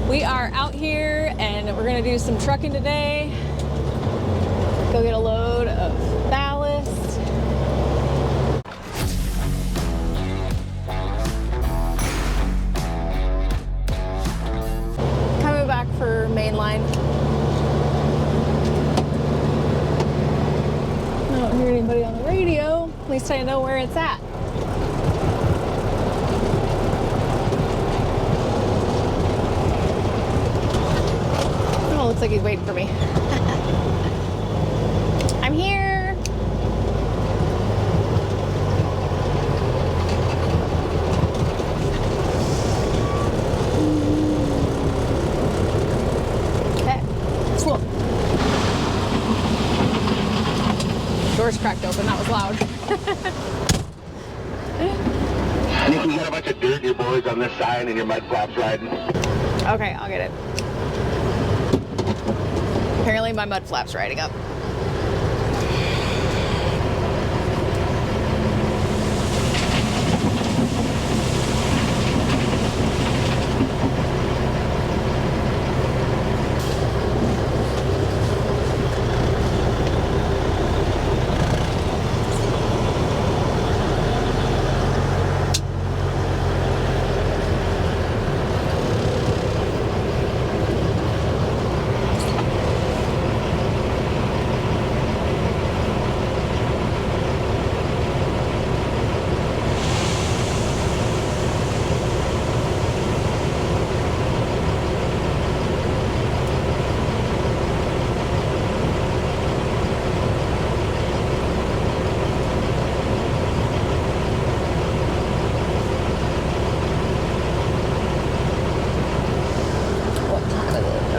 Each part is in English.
We are out here and we're gonna do some trucking today. Go get a load of ballast. Coming back for mainline. I don't hear anybody on the radio. At least I know where it's at. Oh, looks like he's waiting for me. I'm here. Okay, cool. Doors cracked open, that was loud. Nick, we got a bunch of dirt, your boys on this side and your mud flaps riding. Okay, I'll get it. Apparently my mud flap's riding up.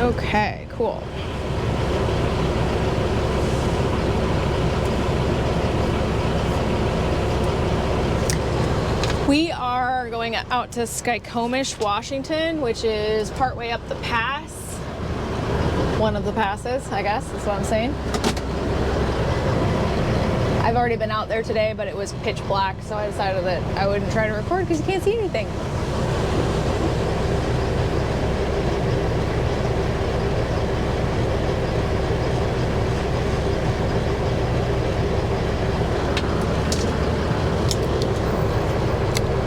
Okay, cool. We are going out to Skykomish, Washington, which is partway up the pass. One of the passes, I guess, is what I'm saying. I've already been out there today, but it was pitch black, so I decided that I wouldn't try to record because you can't see anything.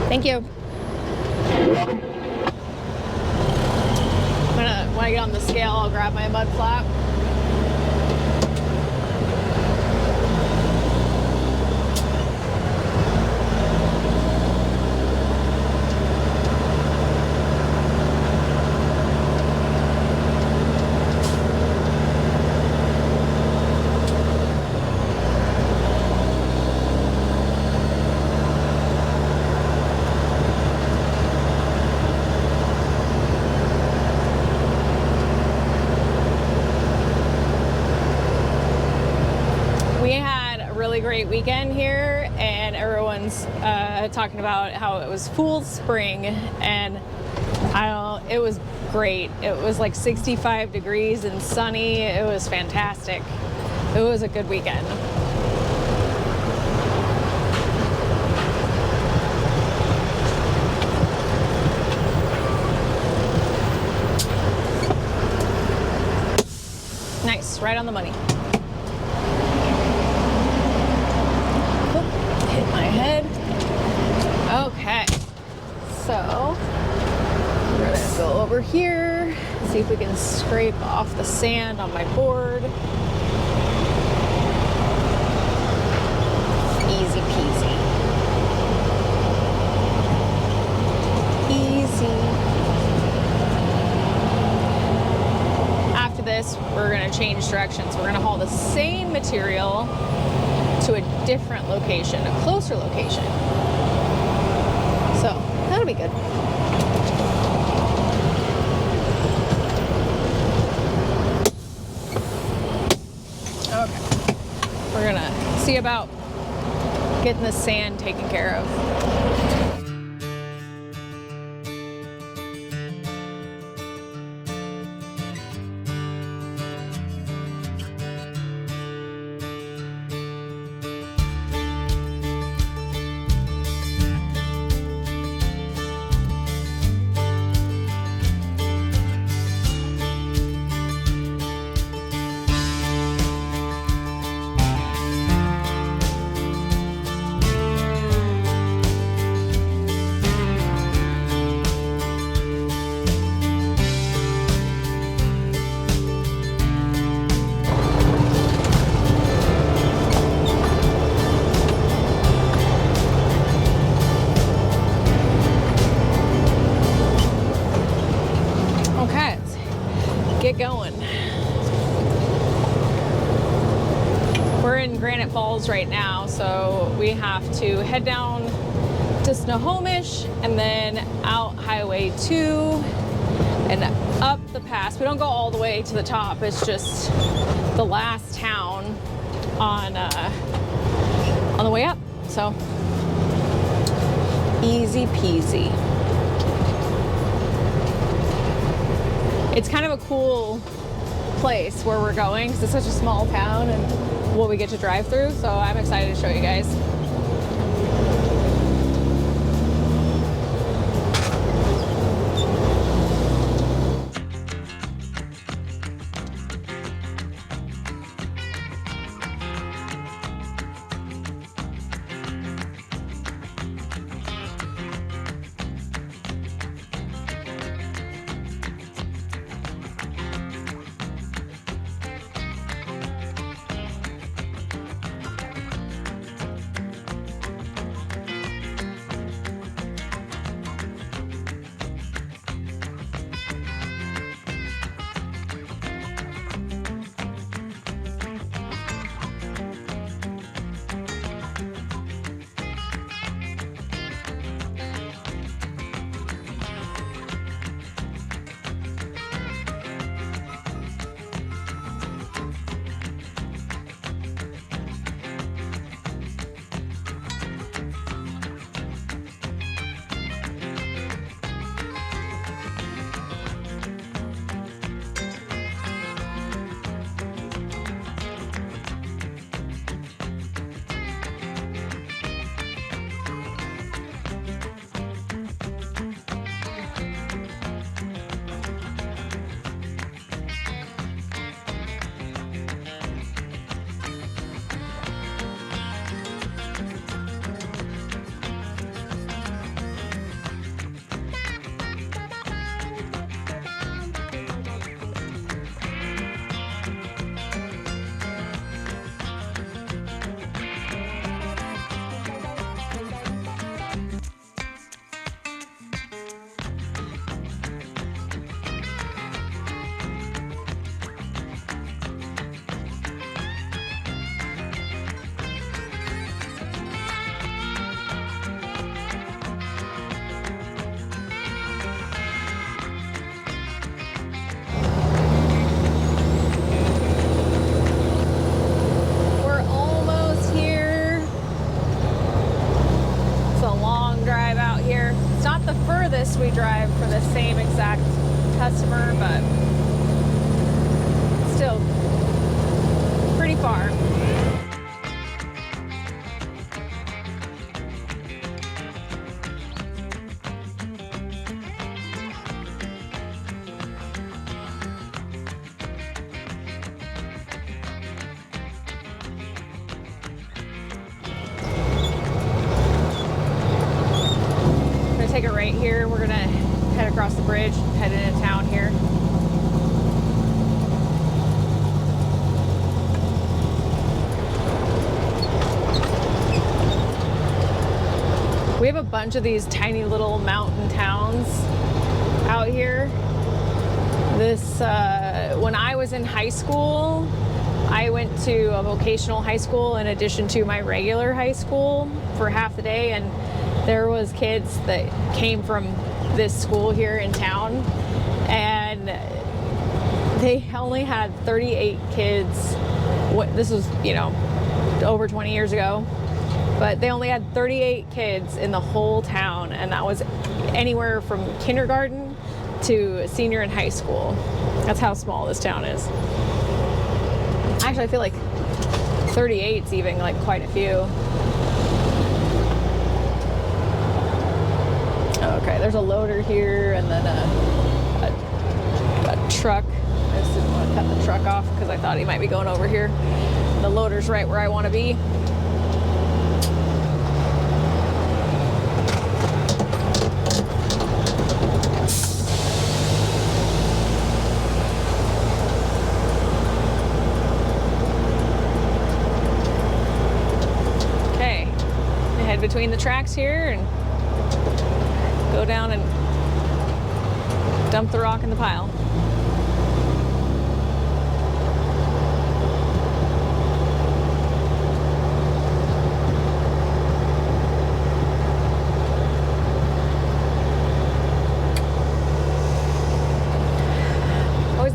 Thank you. You're welcome. When I get on the scale, I'll grab my mud flap. Great weekend here, and everyone's talking about how it was Fool's Spring, and it was great. It was like 65 degrees and sunny. It was fantastic. It was a good weekend. Nice, right on the money. Hit my head. Okay, so we're gonna go over here, see if we can scrape off the sand on my board. Easy peasy. Easy. After this, we're gonna change directions. We're gonna haul the same material to a different location, a closer location. So that'll be good. Okay, we're gonna see about getting the sand taken care of. get going. We're in Granite Falls right now, so we have to head down to Snohomish and then out Highway 2 and up the pass. We don't go all the way to the top. It's just the last town on the way up. So easy peasy. It's kind of a cool place where we're going because it's such a small town and what we get to drive through. So I'm excited to show you guys. We drive for the same exact customer, but still pretty far. Take it right here. We're gonna head across the bridge, head into town here. We have a bunch of these tiny little mountain towns out here. When I was in high school, I went to a vocational high school in addition to my regular high school for half the day, and there was kids that came from this school here in town, and they only had 38 kids. This was, over 20 years ago, but they only had 38 kids in the whole town, and that was anywhere from kindergarten to senior in high school. That's how small this town is. Actually, I feel like 38's even like quite a few. Okay, there's a loader here and then a truck. I just didn't want to cut the truck off because I thought he might be going over here. The loader's right where I want to be. Okay, I head between the tracks here and go down and dump the rock in the pile.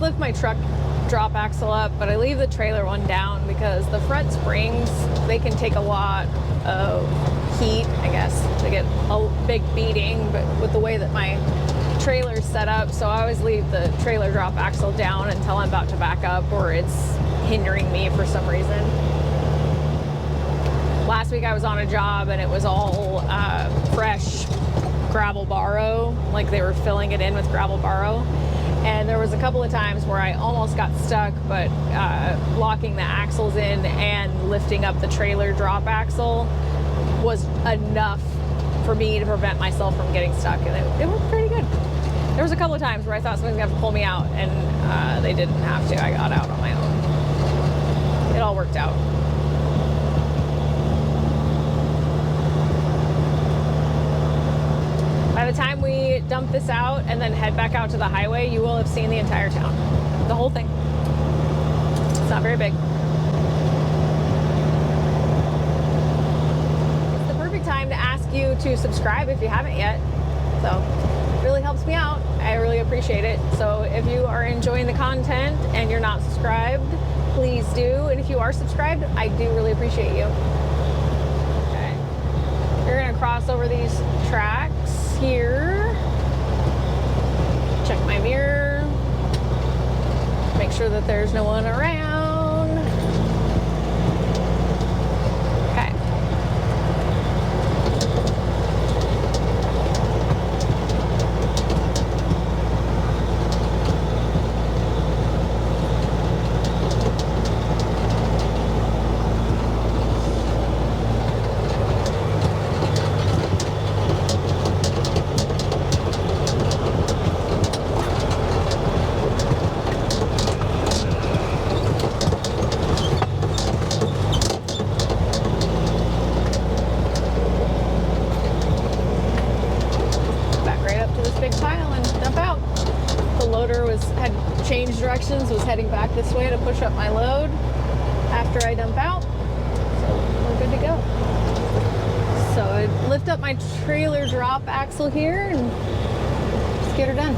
lift my truck drop axle up, but I leave the trailer one down because the front springs, they can take a lot of heat, I guess, to get a big beating, but with the way that my trailer's set up, so I always leave the trailer drop axle down until I'm about to back up or it's hindering me for some reason. Last week I was on a job and it was all fresh gravel barrow, like they were filling it in with gravel barrow. And there was a couple of times where I almost got stuck, but locking the axles in and lifting up the trailer drop axle was enough for me to prevent myself from getting stuck, and it worked pretty good. There was a couple of times where I thought something was going to pull me out, and they didn't have to. I got out on my own. It all worked out. By the time we dump this out and then head back out to the highway, you will have seen the entire town. The whole thing. It's not very big. It's the perfect time to ask you to subscribe if you haven't yet. So it really helps me out. I really appreciate it. So if you are enjoying the content and you're not subscribed, please do. And if you are subscribed, I do really appreciate you. Okay. We're gonna cross over these tracks here. Check my mirror. Make sure that there's no one around. Okay. Was heading back this way to push up my load after I dump out, so we're good to go. So I lift up my trailer drop axle here and just get her done.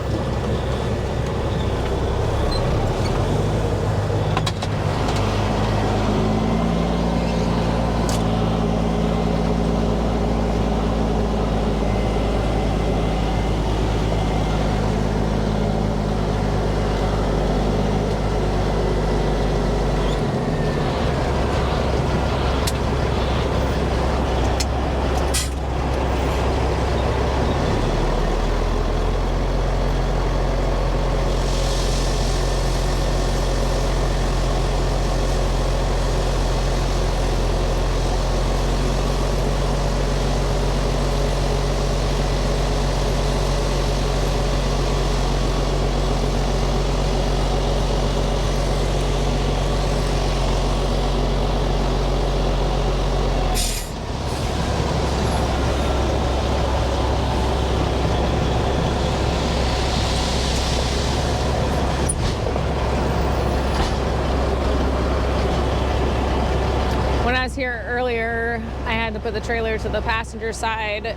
Here earlier, I had to put the trailer to the passenger side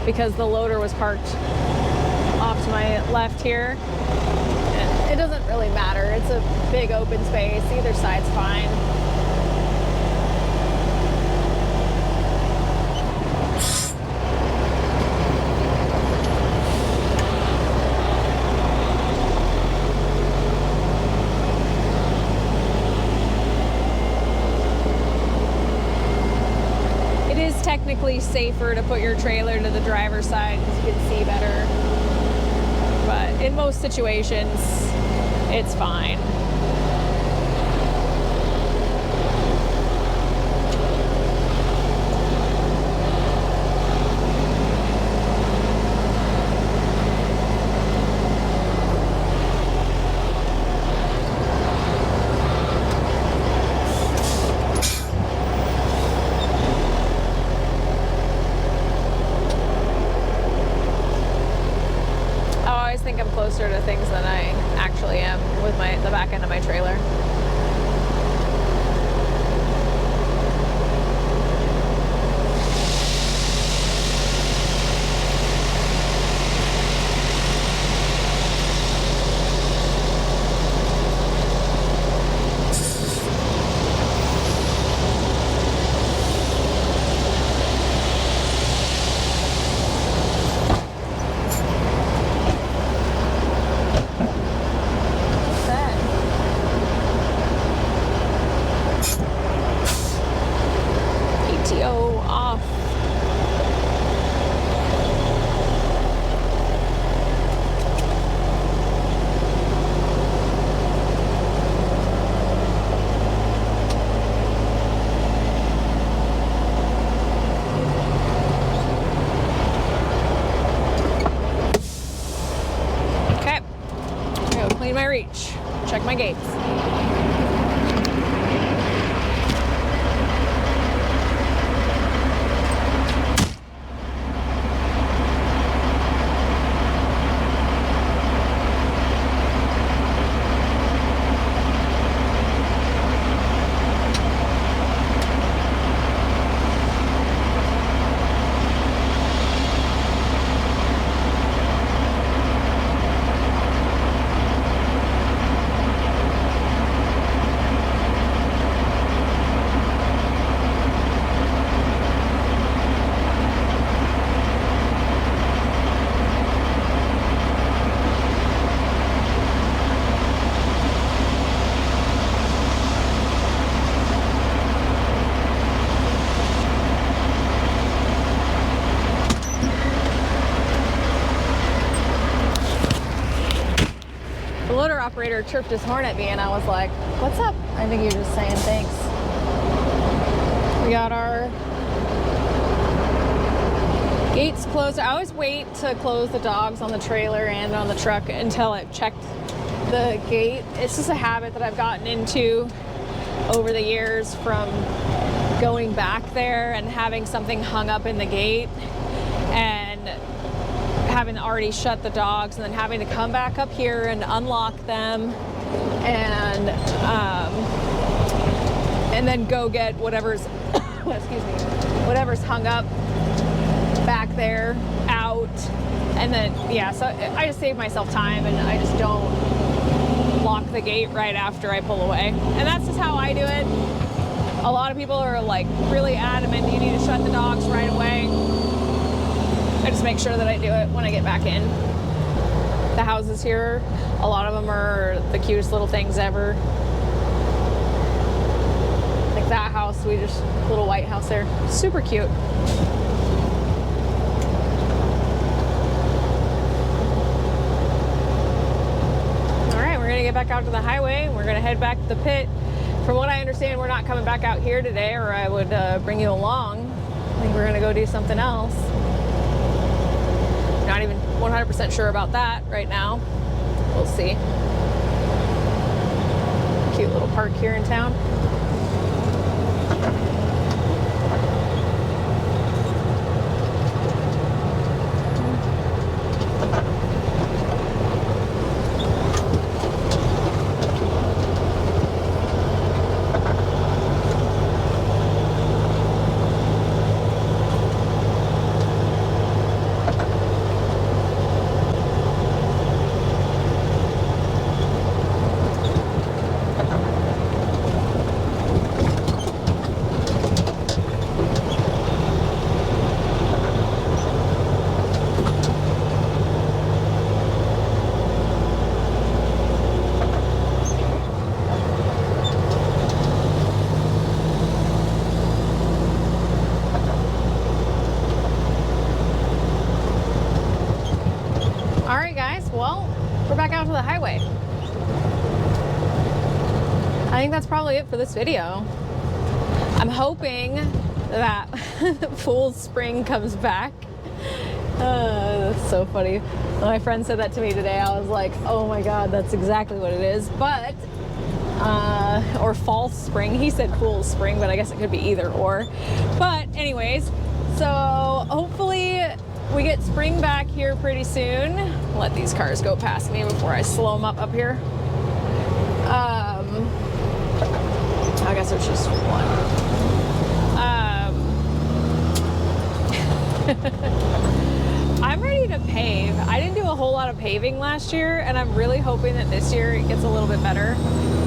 because the loader was parked off to my left here. And it doesn't really matter. It's a big open space. Either side's fine. Technically safer to put your trailer to the driver's side because you can see better, but in most situations it's fine. Closer to things than I actually am with the back end of my trailer. reach. Check my gates. The loader operator chirped his horn at me and I was like, what's up? I think you're just saying thanks. We got our gates closed. I always wait to close the dogs on the trailer and on the truck until I've checked the gate. It's just a habit that I've gotten into over the years from going back there and having something hung up in the gate and having already shut the dogs and then having to come back up here and unlock them and then go get whatever's excuse me, whatever's hung up back there out. And then yeah, so I just save myself time and I just don't lock the gate right after I pull away. And that's just how I do it. A lot of people are like really adamant you need to shut the dogs right away. I just make sure that I do it when I get back in. The houses here, a lot of them are the cutest little things ever. Like that house, little white house there, super cute. All right, we're gonna get back out to the highway. We're gonna head back to the pit. From what I understand, we're not coming back out here today, or I would bring you along. I think we're gonna go do something else. Not even 100% sure about that right now. We'll see. Cute little park here in town. Well, we're back out to the highway. I think that's probably it for this video. I'm hoping that Fool's Spring comes back. That's so funny. When my friend said that to me today, I was like, oh my God, that's exactly what it is. But, or False Spring. He said Fool's Spring, but I guess it could be either or. But anyways, so hopefully we get spring back here pretty soon. Let these cars go past me before I slow them up here. I guess it's just one. I'm ready to pave. I didn't do a whole lot of paving last year, and I'm really hoping that this year it gets a little bit better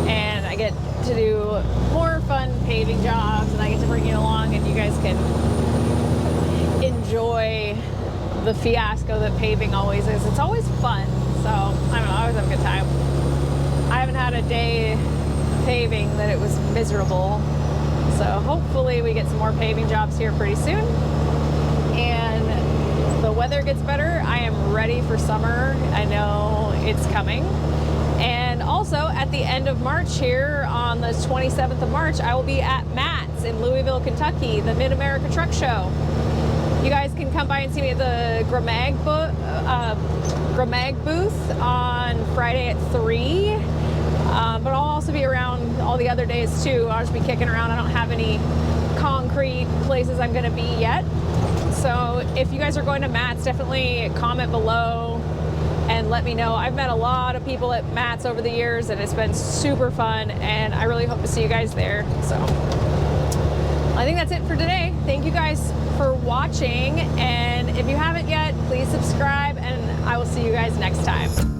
and I get to do more fun paving jobs and I get to bring you along and you guys can enjoy the fiasco that paving always is. It's always fun. So, I don't know, I always have a good time. I haven't had a day paving that it was miserable. So hopefully we get some more paving jobs here pretty soon. And the weather gets better. I am ready for summer. I know it's coming. And also at the end of March here on the 27th of March, I will be at Matt's in Louisville, Kentucky, the Mid-America Truck Show. You guys can come by and see me at the Gramag booth on Friday at 3. But I'll also be around all the other days too. I'll just be kicking around. I don't have any concrete places I'm going to be yet. So if you guys are going to Matt's, definitely comment below and let me know. I've met a lot of people at Matt's over the years, and it's been super fun, and I really hope to see you guys there. So I think that's it for today. Thank you guys for watching, and if you haven't yet, please subscribe, and I will see you guys next time.